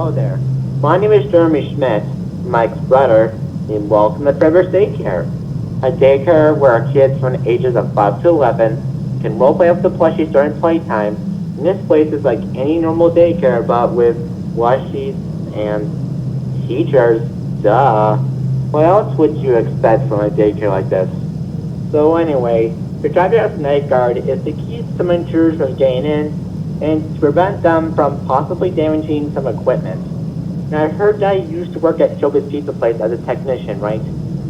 Hello there. My name is Jeremy Schmidt, Mike's brother, and welcome to Fredbear's Daycare. A daycare where kids from the ages of 5 to 11 can roleplay with the plushies during playtime. And this place is like any normal daycare, but with plushies and teachers. Duh. What else would you expect from a daycare like this? So anyway, your job here as night guard is to keep some intruders from getting in and to prevent them from possibly damaging some equipment. Now I've heard that you used to work at Showbiz Pizza Place as a technician, right?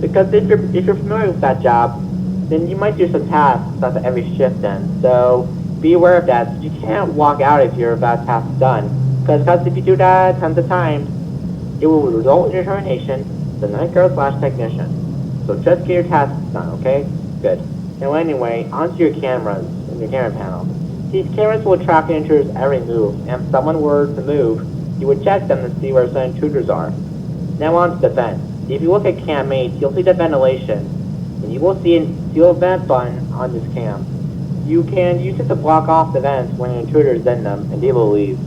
Because if you're familiar with that job, then you might do some tasks after every shift then. So be aware of that. You can't walk out if you're about task done. Because if you do that tons of times, it will result in your termination as a night guard / technician. So just get your tasks done, okay? Good. Now anyway, onto your cameras and your camera panel. These cameras will track intruders every move, and if someone were to move, you would check them to see where some intruders are. Now on to the vents. If you look at cam 8, you'll see the ventilation, and you will see a steel vent button on this cam. You can use it to block off the vents when an intruder is in them, and they will leave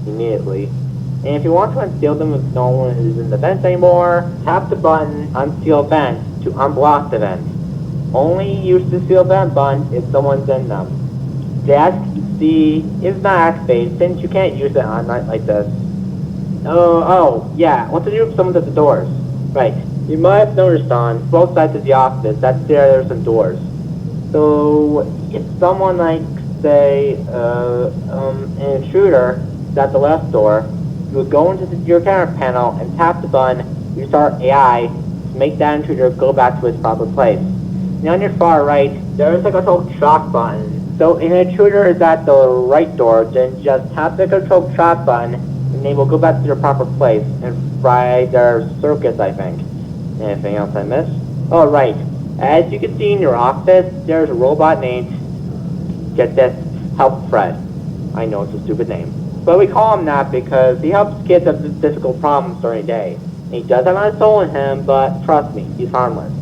immediately. And if you want to unseal them if no one is in the vents anymore, tap the button Unseal Vent to unblock the vent. Only use the Seal Vent button if someone's in them. Desk C is not activated since you can't use it on a night like this. Yeah, what to do if someone's at the doors? Right, you might have noticed on both sides of the office that there are some doors. So, if someone like, say, an intruder is at the left door, you would go into your camera panel and tap the button Restart AI to make that intruder go back to its proper place. Now on your far right, there is a control shock button. So if an intruder is at the right door, then just tap the control shock button and they will go back to their proper place and fry their circuits, I think. Anything else I missed? Oh, right. As you can see in your office, there's a robot named, get this, Help Fred. I know it's a stupid name. But we call him that because he helps kids with difficult problems during the day. And he does have a soul in him, but trust me, he's harmless.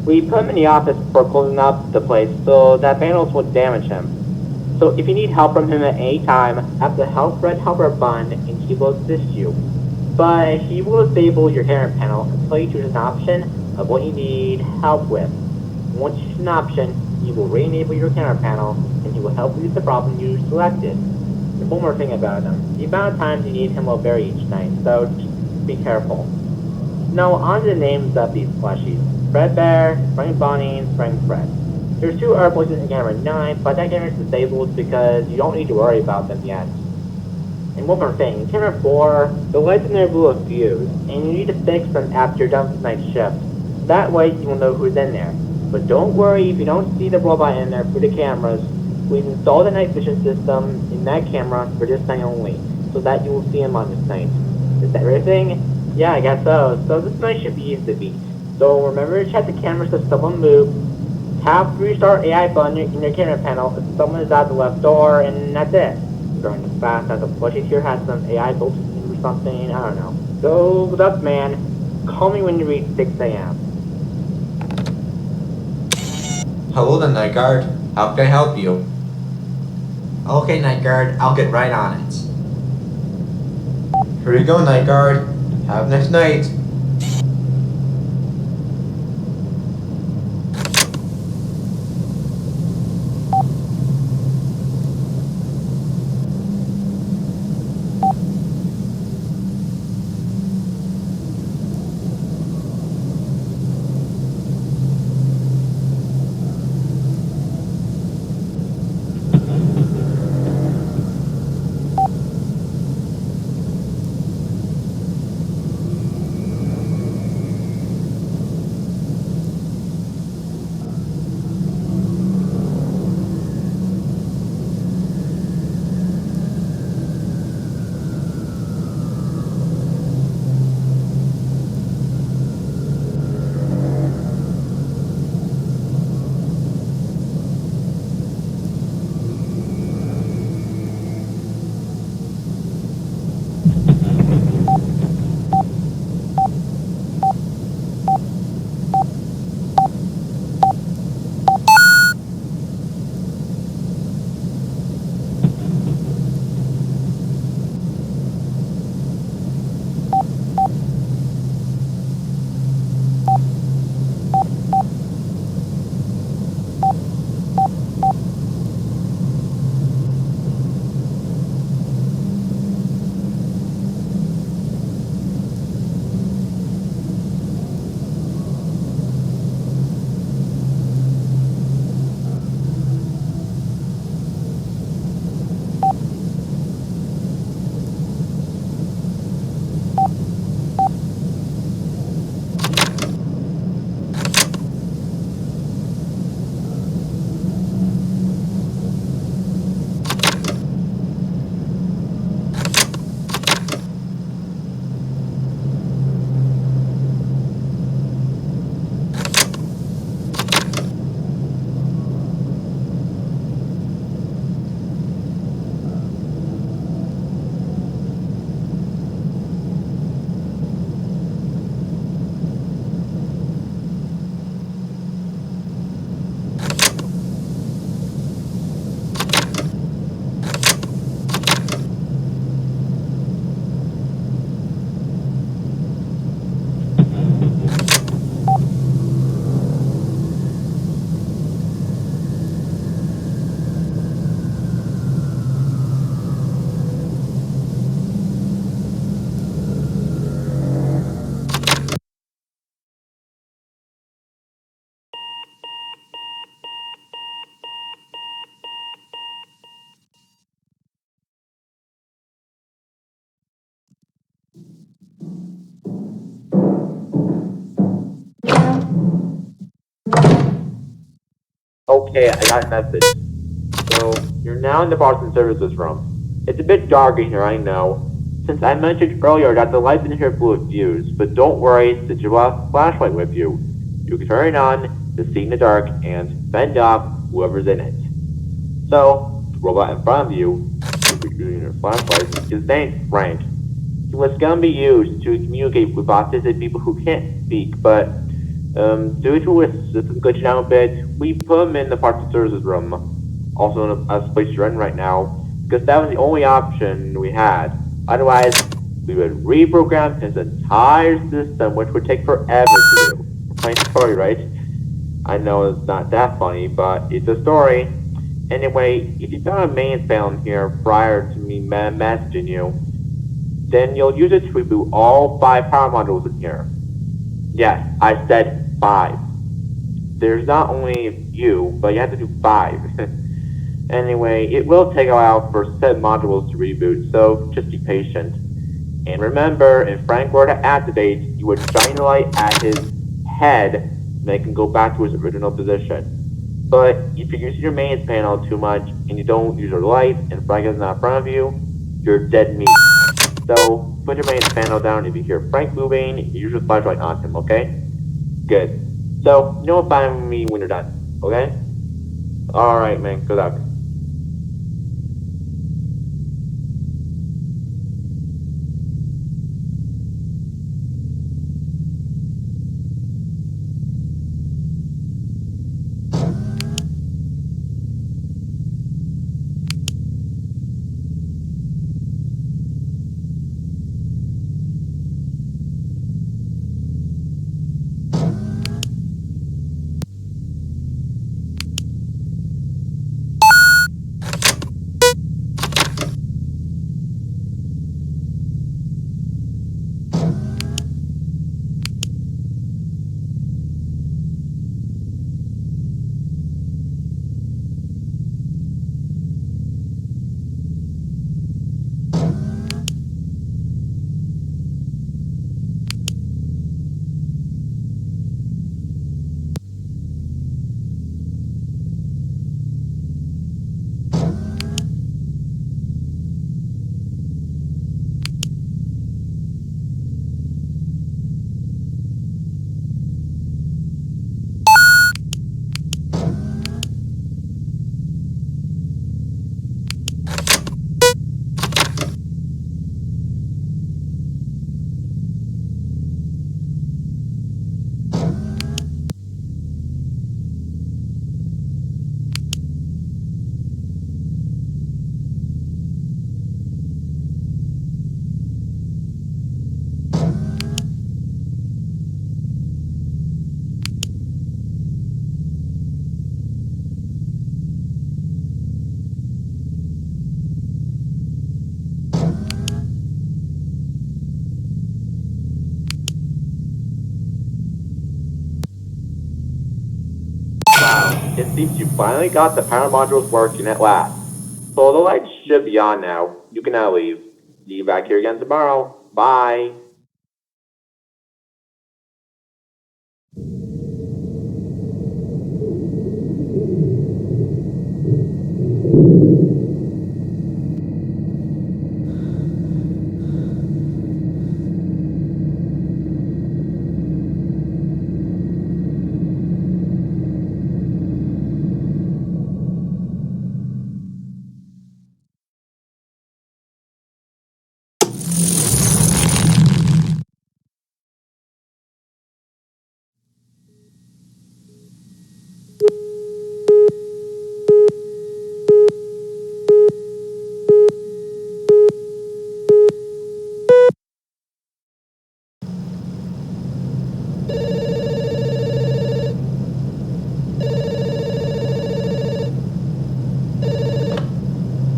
We put him in the office before closing up the place so that vandals won't damage him. So if you need help from him at any time, have the Help Fred Helper button and he will assist you. But he will disable your camera panel until you choose an option of what you need help with. Once you choose an option, he will re-enable your camera panel and he will help you with the problem you selected. And one more thing about him, the amount of times you need him will vary each night, so just be careful. Now on to the names of these plushies. Fredbear, Spring Bunny, and Spring Fred. There's 2 other voices in camera 9, but that camera is disabled because you don't need to worry about them yet. And one more thing, in camera 4, the lights in there will fuse, and you need to fix them after you're done with tonight's shift. That way you will know who's in there. But don't worry if you don't see the robot in there through the cameras. We've installed a night vision system in that camera for this night only, so that you will see him on this night. Is that everything? Yeah, I guess so. So this night should be easy to beat. So remember to check the cameras if someone moves. Tap Restart AI button in your camera panel if someone is at the left door, and that's it. Going as fast as a plushie here has some AI built in or something, I don't know. So, good luck, man. Call me when you reach 6 a.m. Hello the Night Guard. How can I help you? Okay, Night Guard, I'll get right on it. Here you go, Night Guard. Have a nice night. Okay, I got a message. So, you're now in the parts and services room. It's a bit dark in here, I know. Since I mentioned earlier that the lights in here are full of views, but don't worry, since you have a flashlight with you. You can turn it on to see in the dark and fend off whoever's in it. So, the robot in front of you, if you're using your flashlight, his name's Frank. He was gonna be used to communicate with autistic people who can't speak, but due to his system glitching out a bit, we put him in the parts and services room, also in a place you're in right now, because that was the only option we had. Otherwise, we would reprogram his entire system, which would take forever to do. Funny story, right? I know it's not that funny, but it's a story. Anyway, if you found a main panel here prior to me messaging you, then you'll use it to reboot all 5 power modules in here. Yes, I said 5. There's not only a few, but you have to do 5. Anyway, it will take a while for said modules to reboot, so just be patient. And remember, if Frank were to activate, you would shine the light at his head, make him go back to his original position. But if you're using your mains panel too much, and you don't use your light, and Frank is not in front of you, you're dead meat. So, put your mains panel down. If you hear Frank moving, you use your flashlight on him, okay? Good. So, you'll find me when you're done, okay? Alright, man, good luck. Wow, it seems you finally got the power modules working at last. So the lights should be on now. You can now leave. See you back here again tomorrow. Bye.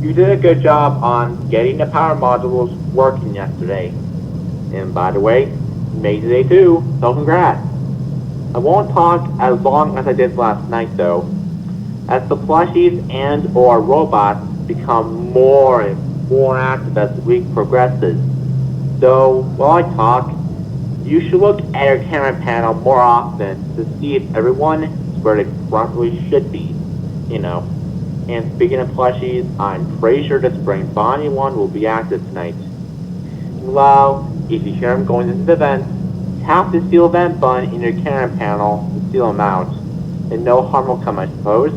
You did a good job on getting the power modules working yesterday. And by the way, you made today too, so congrats. I won't talk as long as I did last night though. As the plushies and or robots become more and more active as the week progresses, So, while I talk, you should look at your camera panel more often to see if everyone is where they properly should be, you know. And speaking of plushies, I'm pretty sure the Spring Bonnie one will be active tonight. Meanwhile, if you hear him going into the vents, tap the seal vent button in your camera panel to seal him out, and no harm will come, I suppose.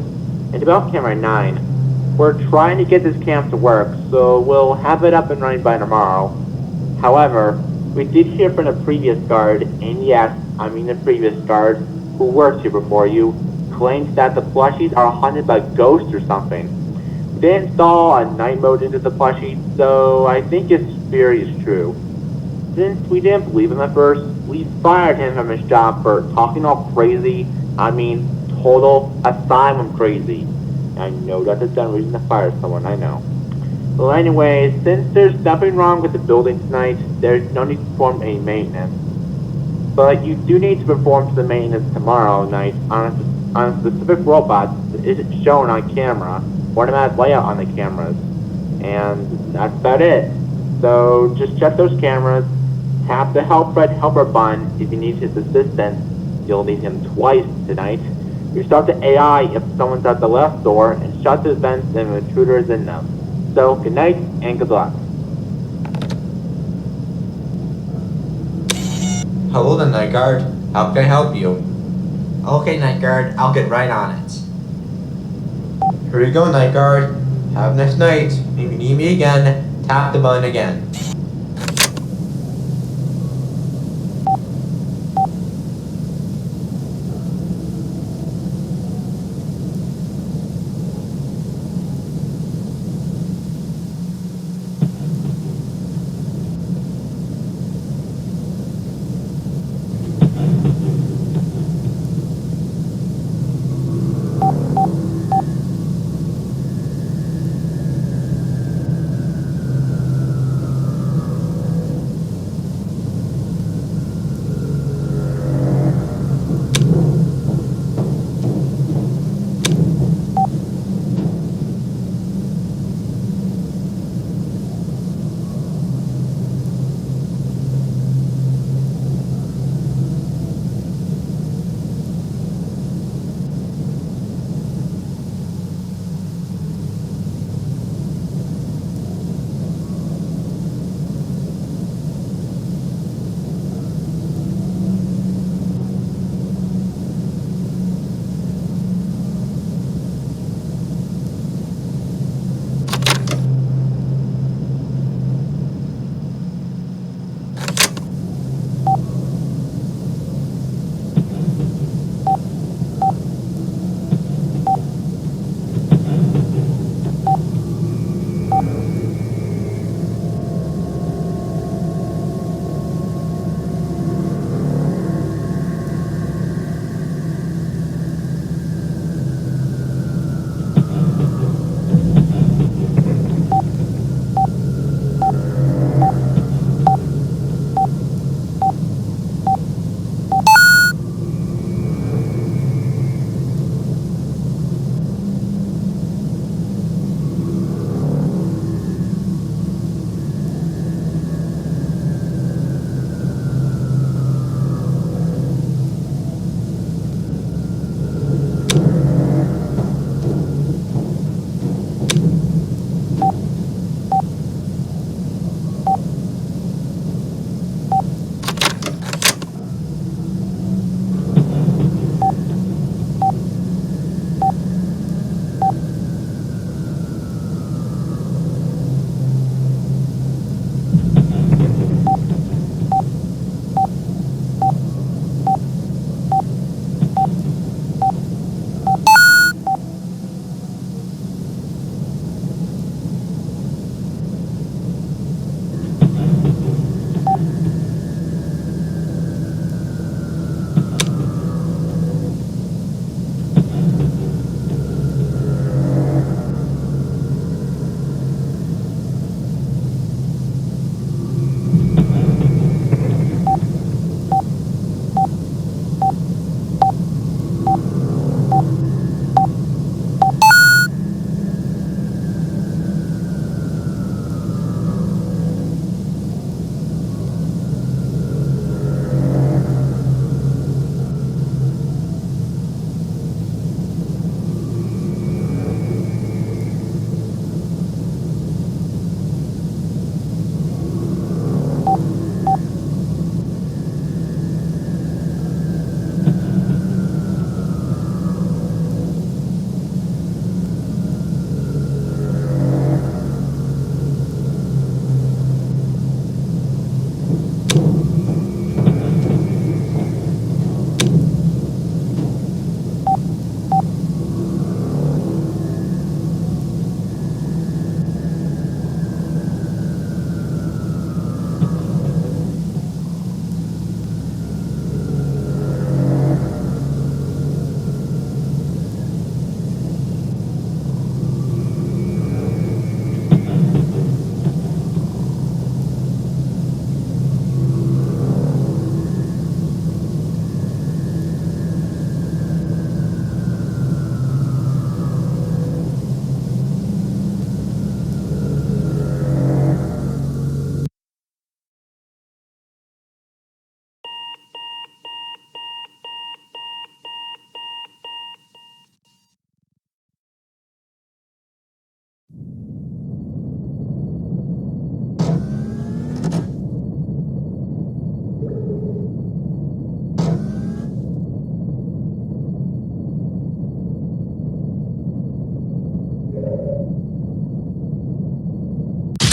And about camera 9, we're trying to get this cam to work, so we'll have it up and running by tomorrow. However, we did hear from the previous guard, and yes, I mean the previous guard, who worked here before you, claims that the plushies are haunted by ghosts or something. We did install a night mode into the plushie, so I think his theory is true. Since we didn't believe him at first, we fired him from his job for talking all crazy, I mean total asylum crazy. I know that's a dumb reason to fire someone, I know. Well anyway, since there's nothing wrong with the building tonight, there's no need to perform any maintenance. But you do need to perform some maintenance tomorrow night on a specific robot that isn't shown on camera, or an automatic layout on the cameras. And that's about it. So just check those cameras, tap the helper button if you need his assistance. You'll need him twice tonight. Restart the AI if someone's at the left door, and shut the vents if an intruder is in them. So, good night and good luck. Hello, the night guard. How can I help you? Okay, night guard. I'll get right on it. Here we go, night guard. Have a nice night. If you need me again, tap the button again.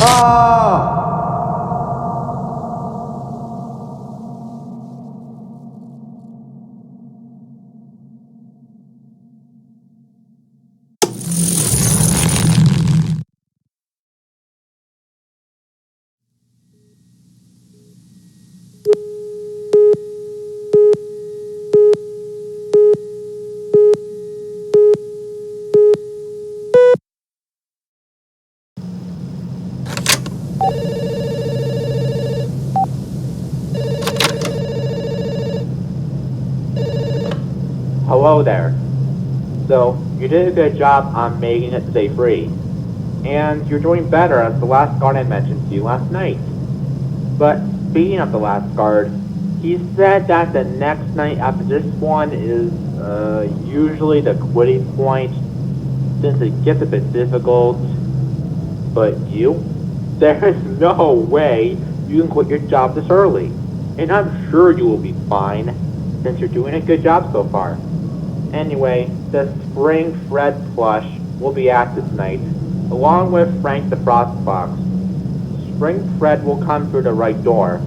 Ah! Hello there. So, you did a good job on making it stay free. And you're doing better as the last guard I mentioned to you last night. But speaking of the last guard, he said that the next night after this one is usually the quitting point, since it gets a bit difficult. But you? There is no way you can quit your job this early. And I'm sure you will be fine, since you're doing a good job so far. Anyway, the Spring Fred plush will be active tonight, along with Frank the Frost Fox. Spring Fred will come through the right door.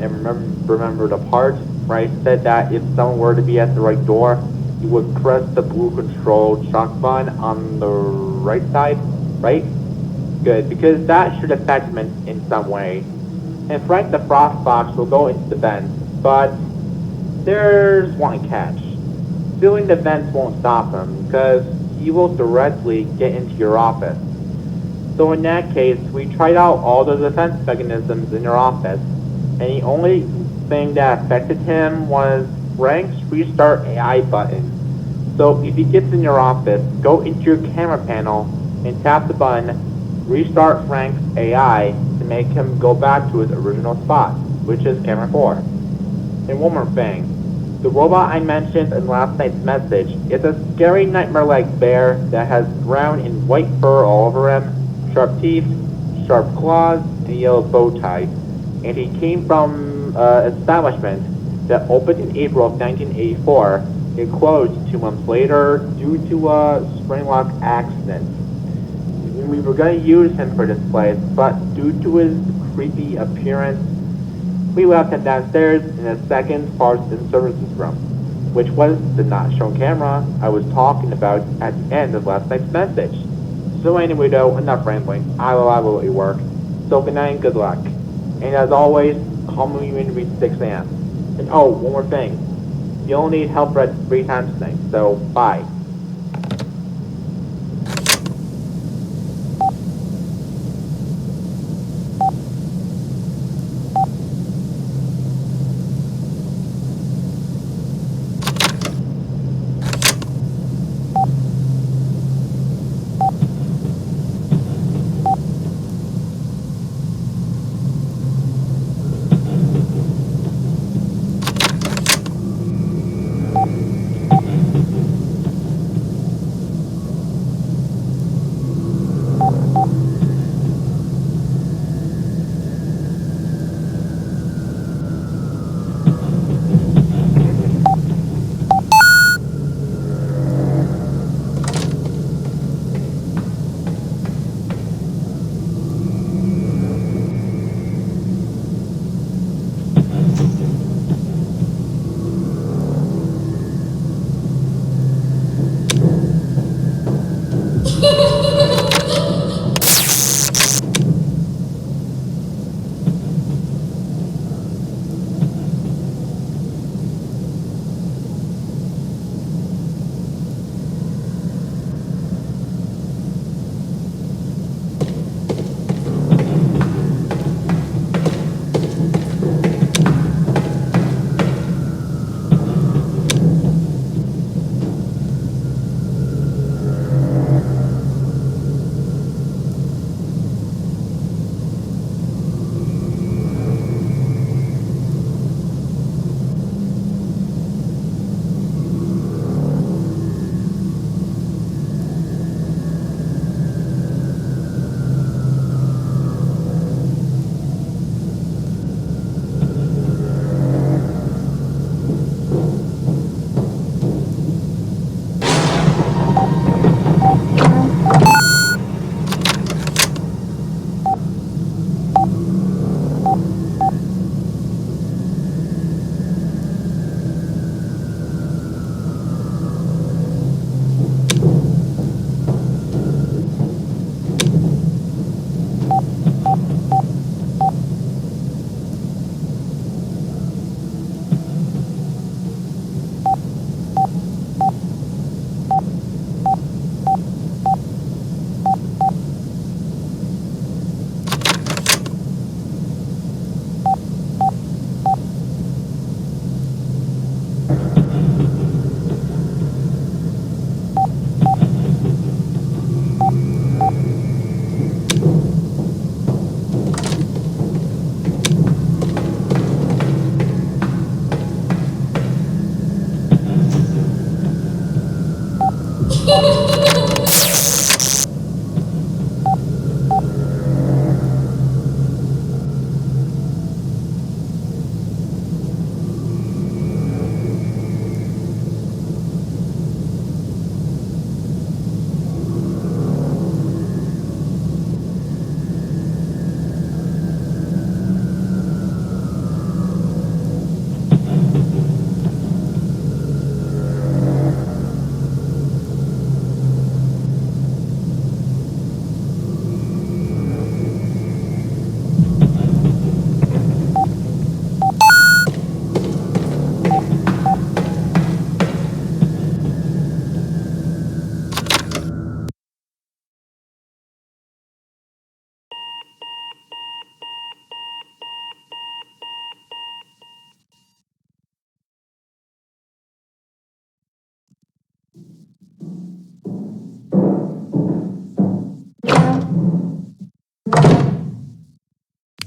And remember the part where I said that if someone were to be at the right door, you would press the blue control shock button on the right side, right? Good, because that should affect him in some way. And Frank the Frost Fox will go into the vents, but there's one catch. Filling the vents won't stop him, because he will directly get into your office. So in that case, we tried out all the defense mechanisms in your office, and the only thing that affected him was Frank's restart AI button. So if he gets in your office, go into your camera panel and tap the button, restart Frank's AI to make him go back to his original spot, which is camera 4. And one more thing. The robot I mentioned in last night's message is a scary nightmare-like bear that has brown and white fur all over him, sharp teeth, sharp claws, and a yellow bow tie. And he came from an establishment that opened in April of 1984. It closed 2 months later due to a spring lock accident. We were going to use him for this place, but due to his creepy appearance, we left him downstairs in a second parts and services room, which was the not shown camera I was talking about at the end of last night's message. So anyway though, enough rambling, I will work. So good night and good luck. And as always, call me when you reach 6 a.m. And oh, one more thing. You'll need help read 3 times tonight, so bye.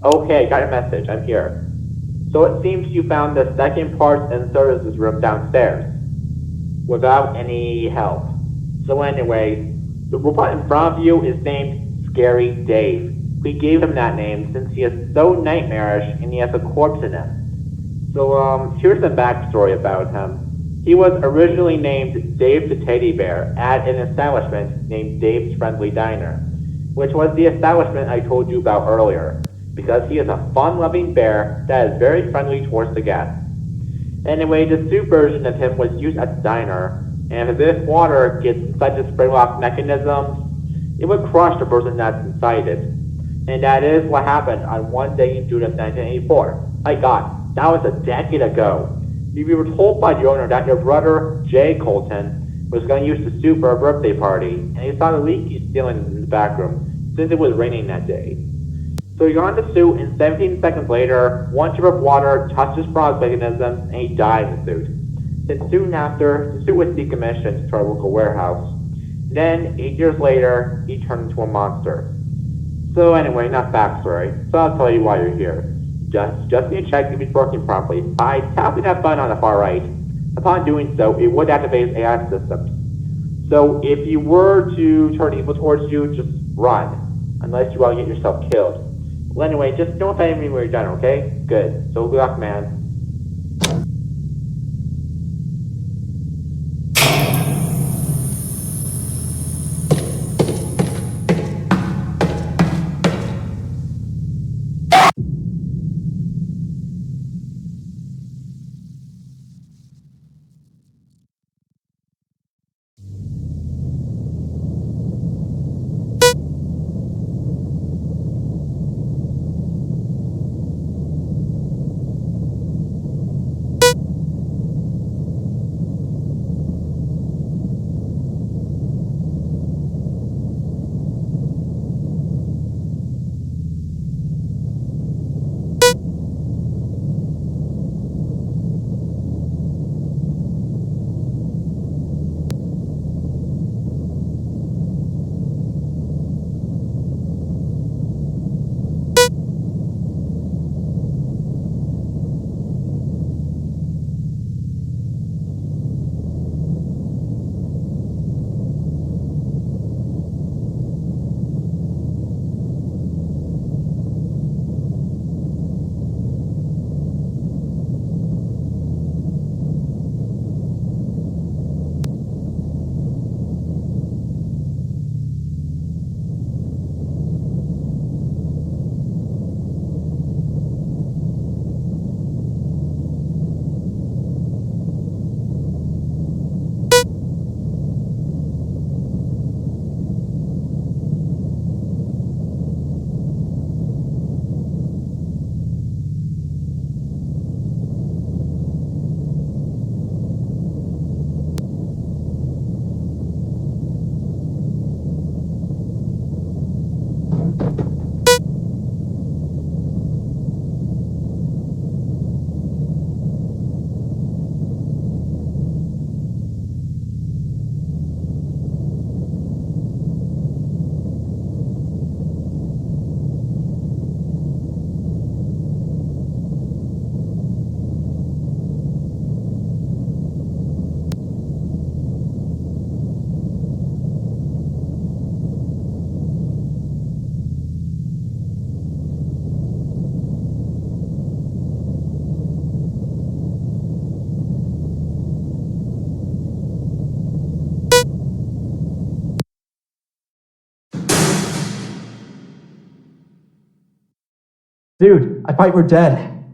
Okay, got your message. I'm here. So it seems you found the second parts and services room downstairs without any help. So anyway, the robot in front of you is named Scary Dave. We gave him that name since he is so nightmarish and he has a corpse in him. So here's the backstory about him. He was originally named Dave the Teddy Bear at an establishment named Dave's Friendly Diner, which was the establishment I told you about earlier, because he is a fun-loving bear that is very friendly towards the guests. Anyway, the soup version of him was used at the diner, and if this water gets inside the spring lock mechanism, it would crush the person that's inside it. And that is what happened on one day in June of 1984. My god, that was a decade ago. You were told by the owner that your brother, Jay Colton, was going to use the soup for a birthday party, and he saw the leaky ceiling in the back room, since it was raining that day. So he got in the suit, and 17 seconds later, one drip of water touched his frog mechanism, and he died in the suit. Then soon after, the suit was decommissioned to our local warehouse. Then, 8 years later, he turned into a monster. So anyway, enough backstory, so I'll tell you why you're here. Just need to check if it's working properly by tapping that button on the far right. Upon doing so, it would activate AI systems. So if you were to turn evil towards you, just run, unless you want to get yourself killed. Well anyway, just notify me when you're done, okay? Good. So good luck, man. Dude, I thought you were dead.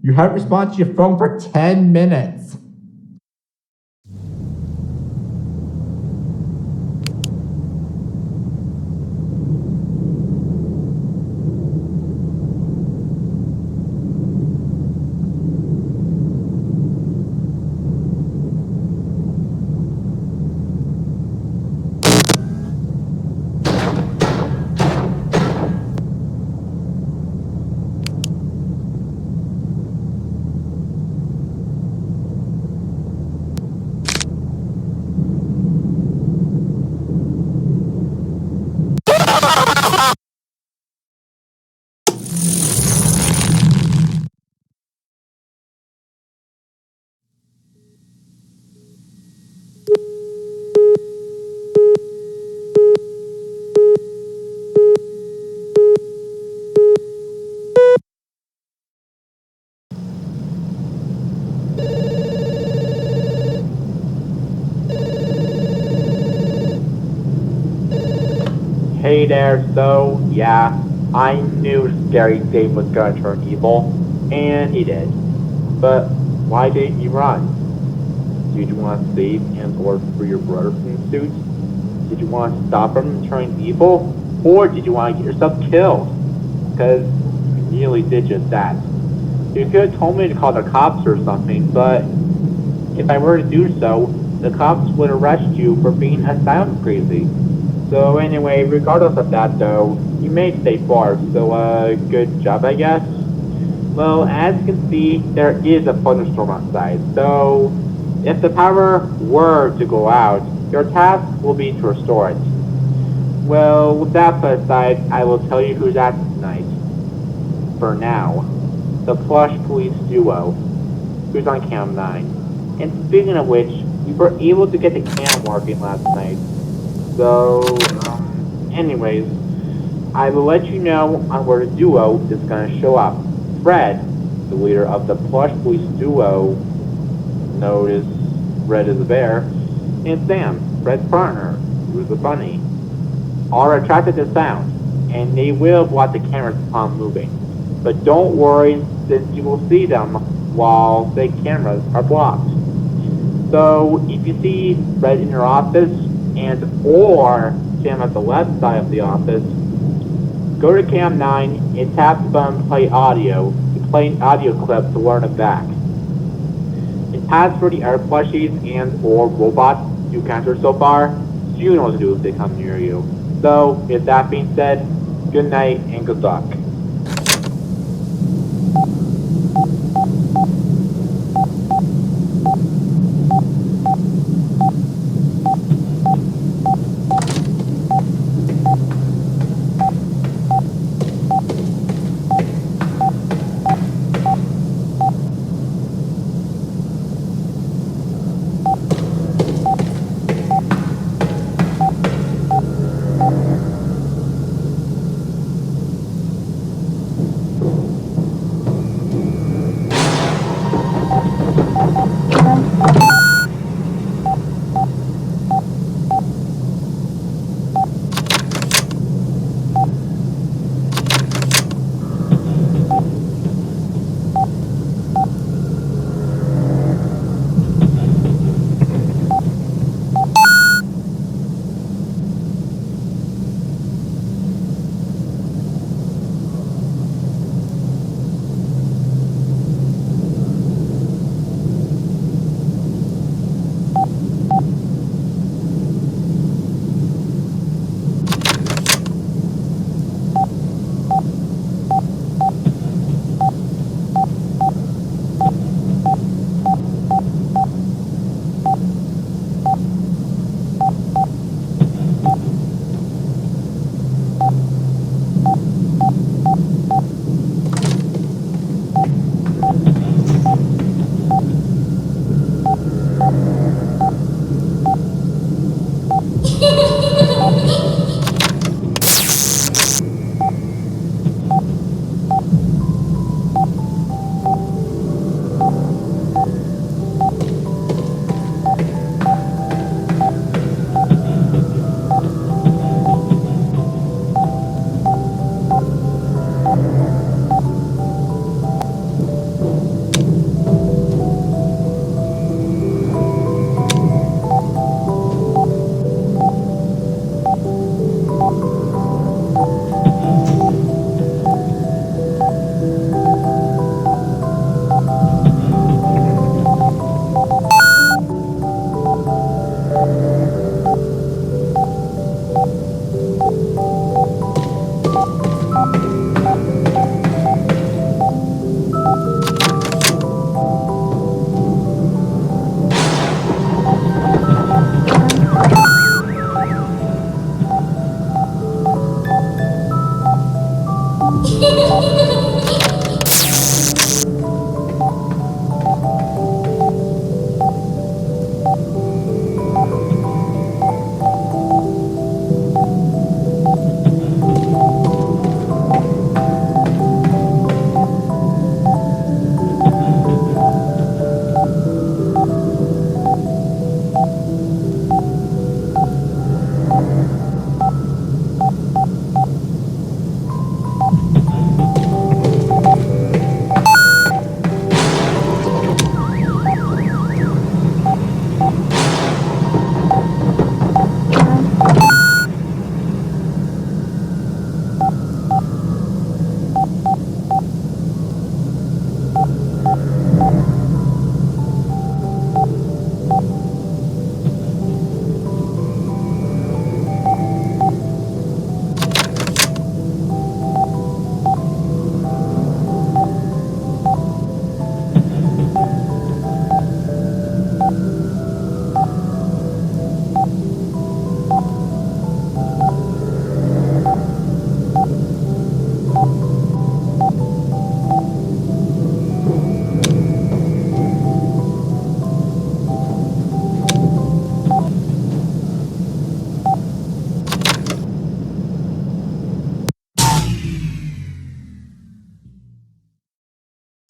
You haven't responded to your phone for 10 minutes. Hey there, so yeah, I knew Scary Dave was gonna turn evil, and he did. But why didn't you run? Did you want to save and or free your brother from the suit? Did you want to stop him from turning evil? Or did you want to get yourself killed? Because you nearly did just that. You could have told me to call the cops or something, but if I were to do so, the cops would arrest you for being asylum crazy. So anyway, regardless of that though, you made it safe far, so good job I guess. Well, as you can see, there is a thunderstorm outside, so if the power were to go out, your task will be to restore it. Well, with that put aside, I will tell you who's at tonight. For now, the Plush Police Duo, who's on Cam 9. And speaking of which, we were able to get the cam working last night. So, anyways, I will let you know on where the duo is going to show up. Fred, the leader of the Plush Police Duo, known as Red as a Bear, and Sam, Fred's partner, who's a bunny, are attracted to sound, and they will block the cameras upon moving. But don't worry, since you will see them while the cameras are blocked. So if you see Fred in your office and or Sam at the left side of the office, go to Cam 9 and tap the button play audio to play an audio clip to learn it back. And as for the air plushies and or robots you encountered so far, you know what to do if they come near you. So, with that being said, good night and good luck.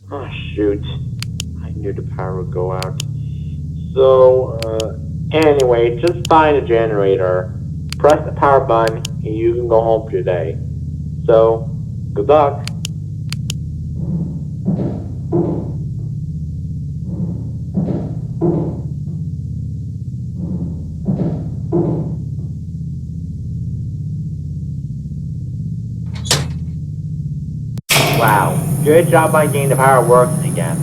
Oh shoot. I knew the power would go out. So, anyway, just find a generator, press the power button, and you can go home today. So, good luck. Wow, good job on getting the power working again.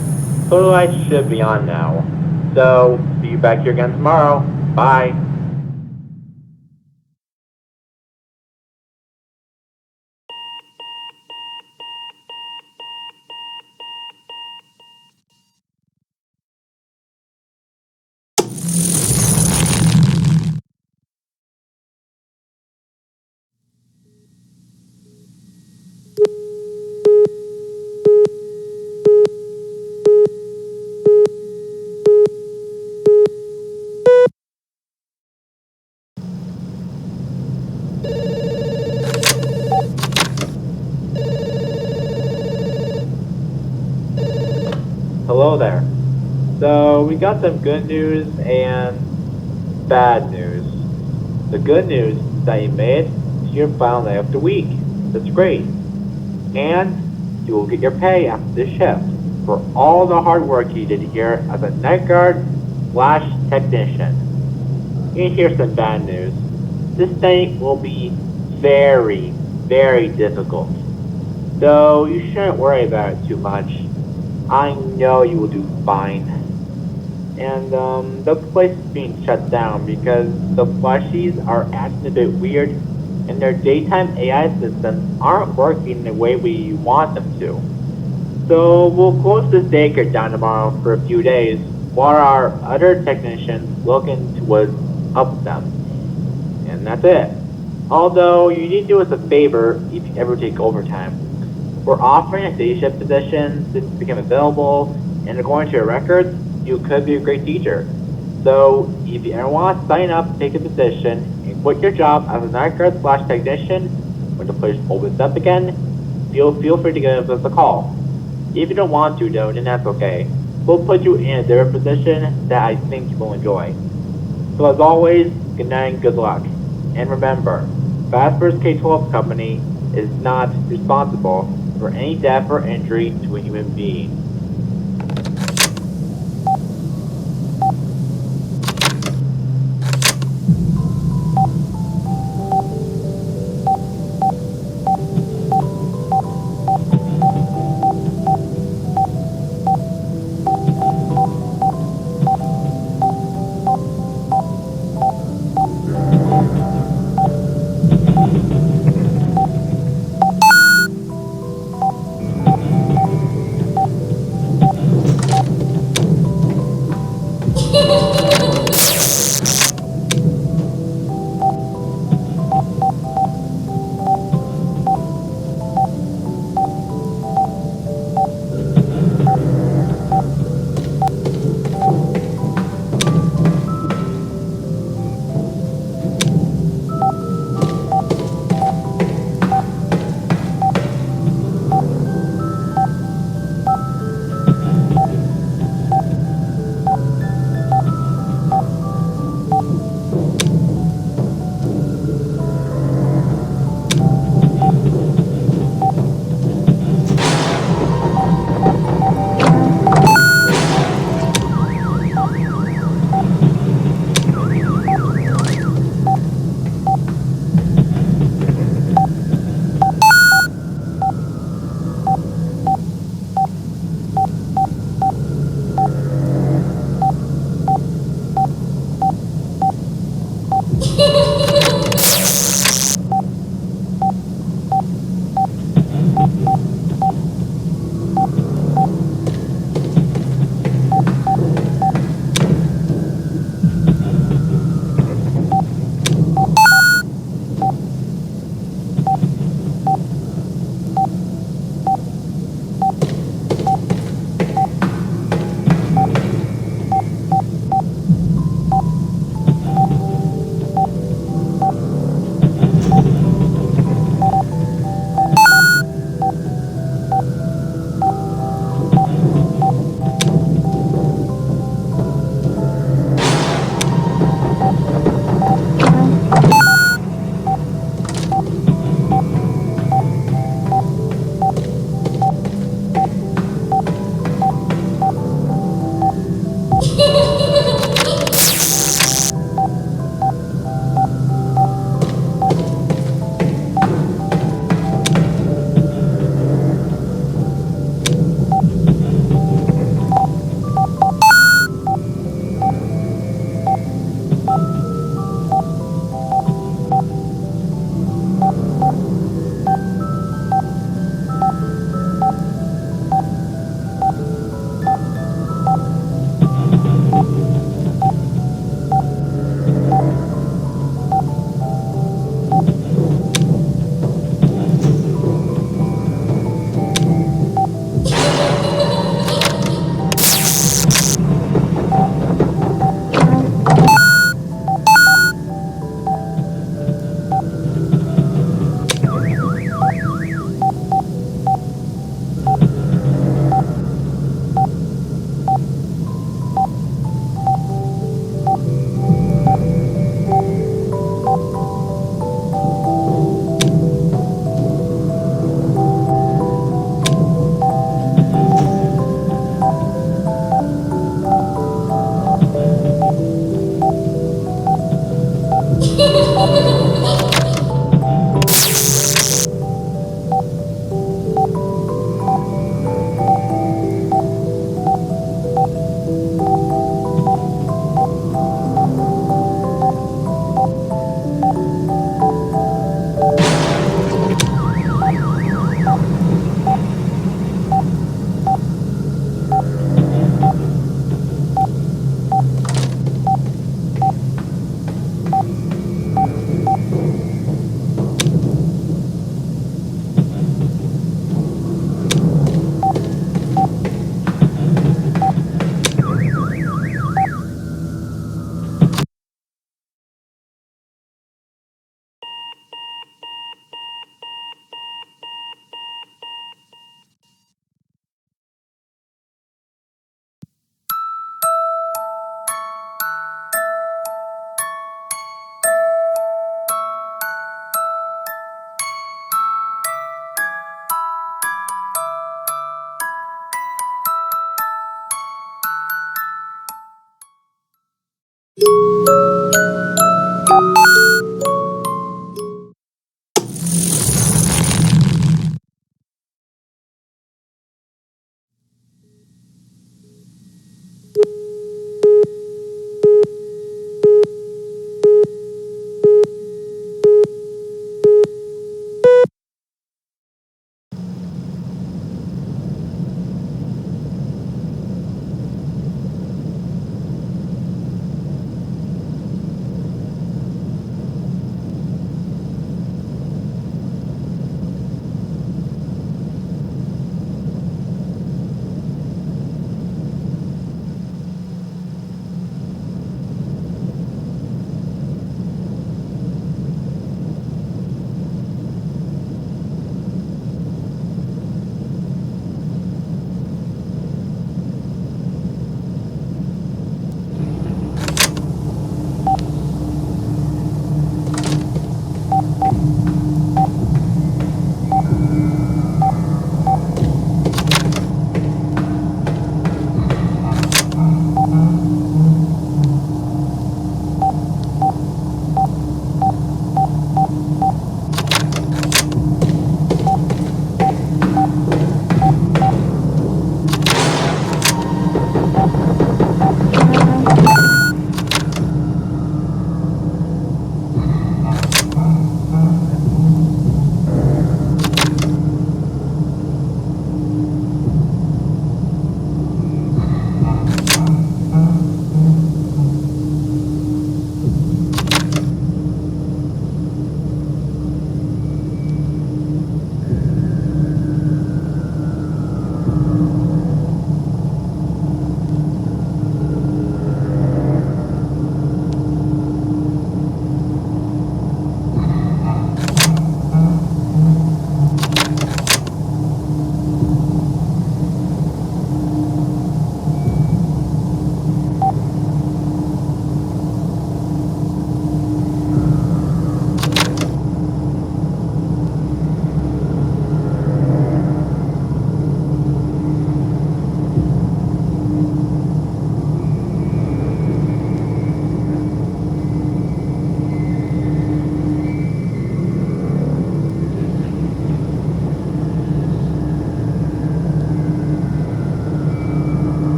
Total light should be on now. So, see you back here again tomorrow. Bye. Hello there. So, we got some good news and bad news. The good news is that you made it to your final day of the week. That's great. And you will get your pay after this shift for all the hard work you did here as a night guard / technician. And here's some bad news. This thing will be very, very difficult. So you shouldn't worry about it too much. I know you will do fine. And the place is being shut down because the plushies are acting a bit weird and their daytime AI systems aren't working the way we want them to. So we'll close this daycare down tomorrow for a few days while our other technicians look into what's up with them. And that's it. Although you need to do us a favor if you ever take overtime. We're offering a day shift position since it became available, and according to your records, you could be a great teacher. So if you ever want to sign up to take a position and quit your job as a night guard / technician when the place opens up again, feel free to give us a call. If you don't want to though, then that's okay. We'll put you in a different position that I think you will enjoy. So as always, good night and good luck. And remember, Fastbird's K-12 company is not responsible for any death or injury to a human being.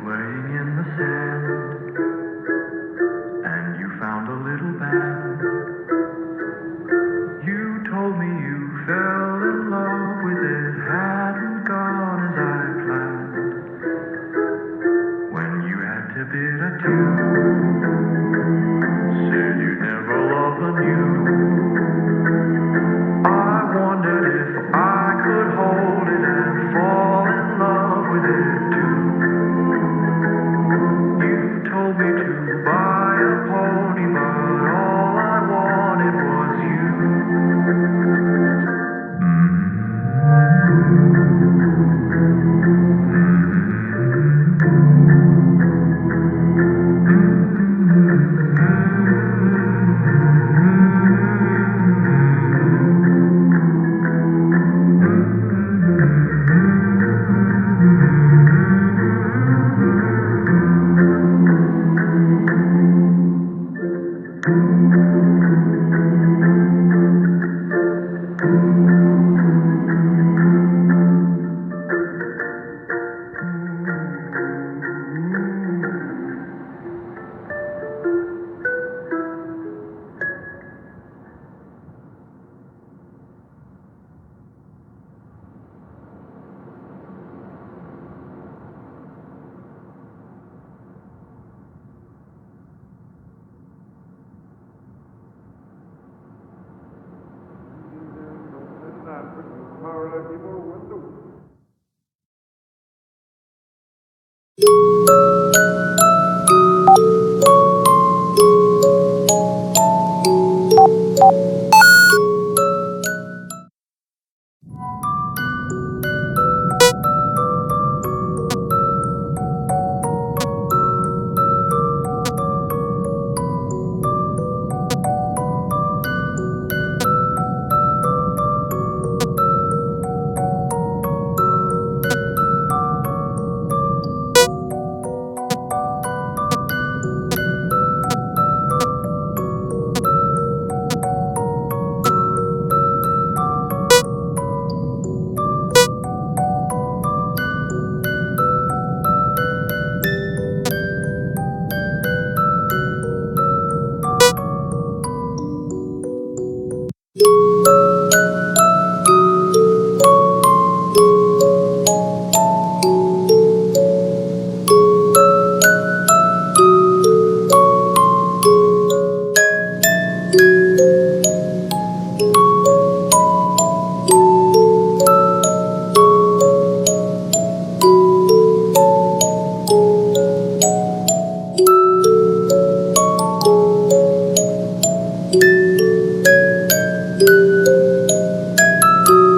playing in the sand, and you found a little band. You told me you fell in love with it, hadn't gone as I planned. When you had to bid adieu, said you'd never love anew. I wondered if I could hold it and fall in love with it too. You told me to buy a pony, but all I wanted was you. Power let people